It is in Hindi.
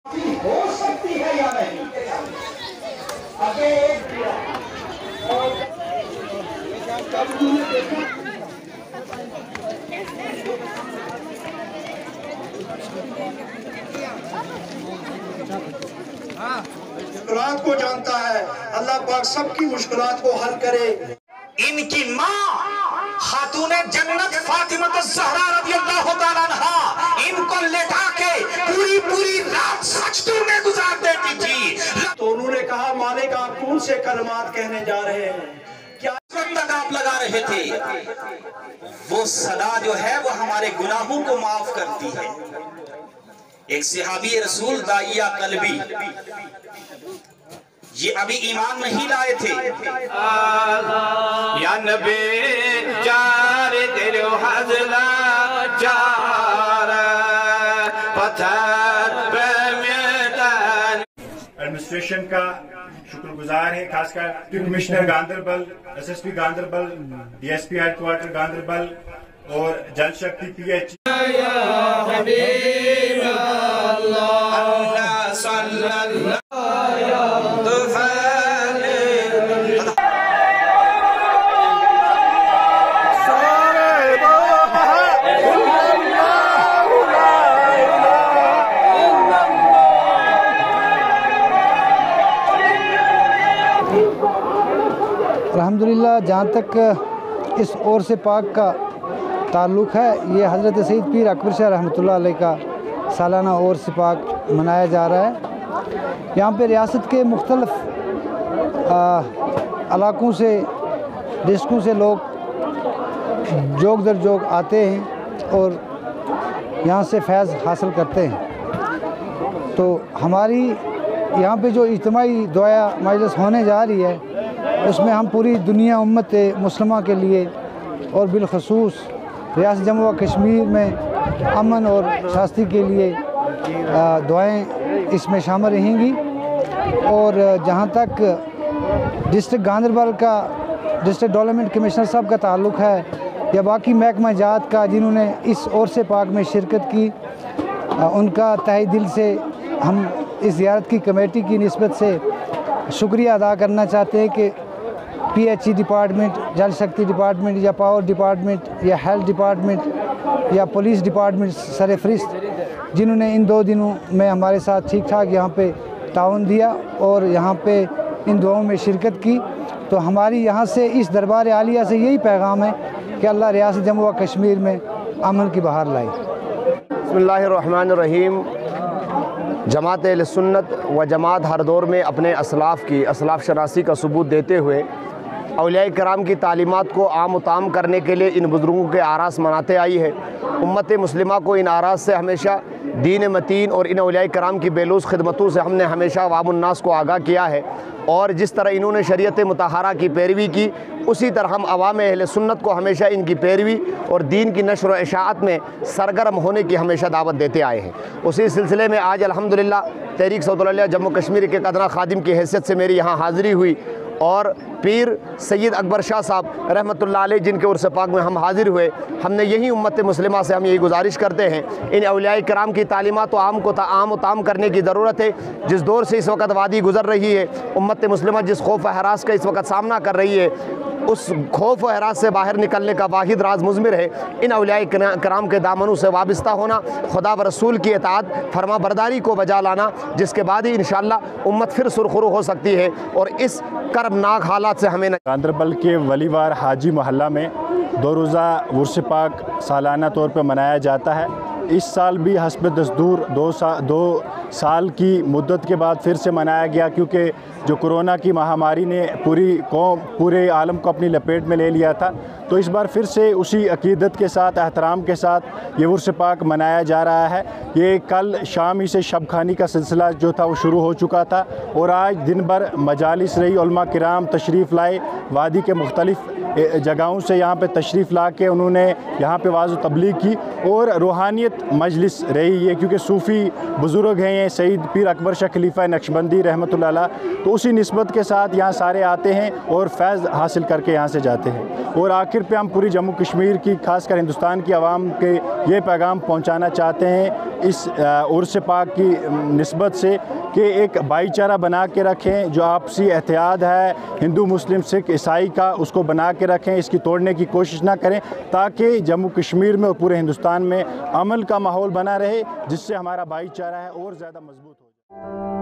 हो सकती है या नहीं? आगे मुश्किलात को जानता है, अल्लाह पाक सबकी मुश्किलात को हल करे। इनकी माँ खातूने जन्नत फातिमा ज़हरा रज़ियल्लाहु ताला अन्हा इनको लेटा के पूरी रात सजदों में गुजार देती थी। तो उन्होंने कहा, मालिक आप कौन से कलमात कहने जा रहे हैं? क्या तक आप लगा रहे थे? वो सदा जो है वो हमारे गुनाहों को माफ करती है। एक सहाबी रसूल दाइया कल्बी, ये अभी ईमान नहीं लाए थे। या नबी चार तेरे हज़ला चार पत्थर पे मैदान। एडमिनिस्ट्रेशन का शुक्रगुजार है, खासकर commissioner Ganderbal, SSP Ganderbal, DSP headquarter Ganderbal और जल शक्ति पीएच। अल्हम्दुलिल्लाह, जहाँ तक इस और से पाक का ताल्लुक़ है, ये हज़रत सईद पीर अकबर शाह रहमतुल्लाह अलैह का सालाना और से पाक मनाया जा रहा है। यहाँ पे रियासत के मुख्तलिफ़ इलाक़ों से, डिस्ट्रिक्टों से लोग जोग दर जोग आते हैं और यहाँ से फैज़ हासिल करते हैं। तो हमारी यहाँ पे जो इज्तिमाई दुआ मजलिस होने जा रही है, उसमें हम पूरी दुनिया उम्मत मुस्लिमा के लिए और बिलखसूस रियासत जम्मू व कश्मीर में अमन और शांति के लिए दुआएं इसमें शामिल रहेंगी। और जहाँ तक डिस्ट्रिक्ट गांधरबल का डिस्ट्रिक्ट डेवलपमेंट कमिश्नर साहब का ताल्लुक़ है या बाकी महकमा जात का जिन्होंने इस और से पाक में शिरकत की, उनका तहे दिल से हम इस ज़ियारत की कमेटी की निस्बत से शुक्रिया अदा करना चाहते हैं कि पीएचई डिपार्टमेंट, जल शक्ति डिपार्टमेंट या पावर डिपार्टमेंट या हेल्थ डिपार्टमेंट या पुलिस डिपार्टमेंट सरफरिस्त, जिन्होंने इन 2 दिनों में हमारे साथ ठीक ठाक यहाँ पे ताउन दिया और यहाँ पे इन दुआओं में शिरकत की। तो हमारी यहाँ से इस दरबार आलिया से यही पैगाम है कि अल्लाह रियासत जम्मू व कश्मीर में अमन की बहार लाए। बिस्मिल्लाहिर्रहमानिर्रहीम। जमात अहले सुन्नत व जमात हर दौर में अपने असलाफ़ शनासी का सबूत देते हुए औलिया कराम की तालीमात को आम ताम करने के लिए इन बुज़ुर्गों के आरास मनाते आई है। उम्मत मुस्लिमा को इन आरास से हमेशा दीन मतीन और इन औलिया कराम की बेलूज़ खिदमतों से हमने हमेशा अवामुन्नास को आगाह किया है। और जिस तरह इन्होंने शरीयत मुतहरा की पैरवी की, उसी तरह हम अवाम अहले सुन्नत को हमेशा इनकी पैरवी और दीन की नशर व इशाअत में सरगर्म होने की हमेशा दावत देते आए हैं। उसी सिलसिले में आज अल्हम्दुलिल्लाह तहरीक सऊदुल जम्मू कश्मीर के कदरा खादिम की हैसियत से मेरी यहाँ हाज़िरी हुई और पीर सैयद अकबर शाह साहब रहमतुल्लाह अलैह जिनके उर्स पाक में हम हाज़िर हुए, हमने यही उम्मत मुस्लिमा से हम यही गुजारिश करते हैं, इन औलिया कराम की तालीमात तो आम व ताम करने की ज़रूरत है। जिस दौर से इस वक्त वादी गुज़र रही है, उम्मत मुस्लिमा जिस खौफ व हरास का इस वक्त सामना कर रही है, उस खौफ व हरास से बाहर निकलने का वाहिद राज मुज़मिर है इन औलिया कराम के दामनों से वाबस्ता होना, खुदा व रसूल की इताअत फरमा बरदारी को बजा लाना, जिसके बाद ही इंशाअल्लाह उम्मत फिर सुरखुरू हो सकती है और इस कर्मनाक हालात से हमें। गांधरबल के वलीवार हाजी मोहल्ला में 2 रोज़ा उर्स पाक सालाना तौर पर मनाया जाता है। इस साल भी हस्ब दस्तूर 2 साल की मुद्दत के बाद फिर से मनाया गया, क्योंकि जो कोरोना की महामारी ने पूरे आलम को अपनी लपेट में ले लिया था। तो इस बार फिर से उसी अकीदत के साथ, एहतराम के साथ ये उर्स पाक मनाया जा रहा है। ये कल शाम ही से शब खानी का सिलसिला जो था वो शुरू हो चुका था और आज दिन भर मजालिस रही, उलमा किराम तशरीफ़ लाए, वादी के मुख्तलिफ़ जगहों से यहाँ पे तशरीफ़ ला के उन्होंने यहाँ पे वाज़ तबलीग की और रूहानियत मजलिस रही है, क्योंकि सूफ़ी बुज़ुर्ग हैं ये सईद पीर अकबर शाह खलीफा नक्शबंदी रहमतुल्लाह अलैह, तो उसी निस्बत के साथ यहाँ सारे आते हैं और फैज़ हासिल करके यहाँ से जाते हैं। और आखिर पे हम पूरी जम्मू कश्मीर की, खासकर हिंदुस्तान की आवाम के ये पैगाम पहुँचाना चाहते हैं इस उर्स पाक की निस्बत से कि एक भाईचारा बना के रखें, जो आपसी एहतियात है हिंदू मुस्लिम सिख ईसाई का, उसको बना के रखें, इसकी तोड़ने की कोशिश ना करें, ताकि जम्मू कश्मीर में और पूरे हिंदुस्तान में अमन का माहौल बना रहे, जिससे हमारा भाईचारा है और ज़्यादा मजबूत हो जाए।